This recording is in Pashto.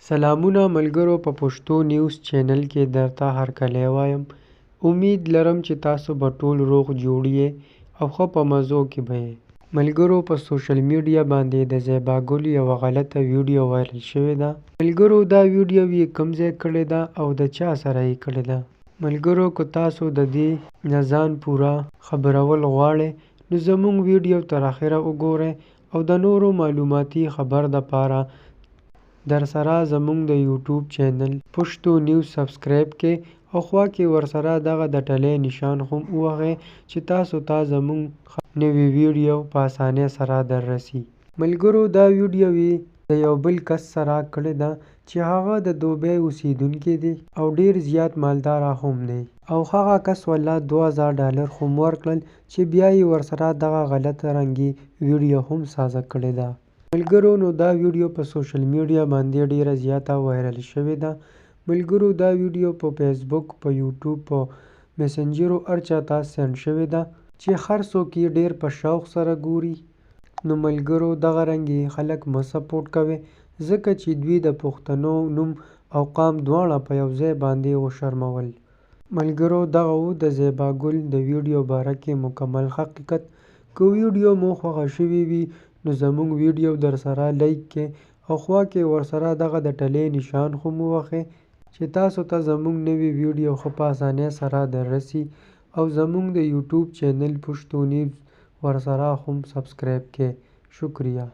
سلامونه ملګرو په پښتو نیوز چینل کې درته هرکلی وایم. امید لرم چې تاسو به ټول روغ جوړ یې او ښه په مزو کې به یې. ملګرو په سوشل میډیا باندې د زیبا ګل یوه غلطه ویډیو وایرل شوې ده. ملګرو دا ویډیو یې کوم ځای کړې ده او د چا سره یې کړې ده؟ ملګرو که تاسو د دې نه ځان پوره خبرول غواړئ نو زموږ ویډیو تر اخره وګورئ او د نورو معلوماتي خبر دپاره در سره زموږ د یوټیوب چینل پښتو نیوز سبسکرایب کړئ او خوا کې ورسره دغه د ټلۍ نشان هم ووهئ چې تاسو ته زموږ نوې ویډیو په اسانۍ سره در رسي. ملګرو دا ویډیو یې د یو بل کس سره کړې ده چې هغه د دوبۍ اوسیدونکی دی او ډیر زیات مالداره هم دی او هغه کس ولله $2000 هم ورکړل چې بیا یې ورسره دغه غلطه رنګي ویډیو هم سازه کړې ده. ملګرو نو دا ویډیو په سوشل میډیا باندې ډیره زیاته وایرل شوې ده. ملګرو دا ویډیو په فیسبوک، په یوټیوب، په میسنجرو هر چاته سینډ شوې ده چې هر څوک یې ډیر په شوق سره ګوري. نو ملګرو دغه رنګې خلک مه سپورټ کوئ ځکه چې دوی د پښتنو نوم او قام دواړه په یو ځای باندې وشرمول. ملګرو دغه و د زیبا ګل د ویډیو باره کې مکمل حقیقت. که ویډیو مو خوښه شوې وي نو زموږ ویډیو در سره لایک کړئ او خوا کې ورسره دغه د ټلۍ نشان هم ووهئ چې تاسو ته زموږ نوې ویډیو ښه په اسانۍ سره در رسي او زموږ د یوټیوب چینل پښتو نیوز ورسره هم سبسکرایب کړئ. شکریه.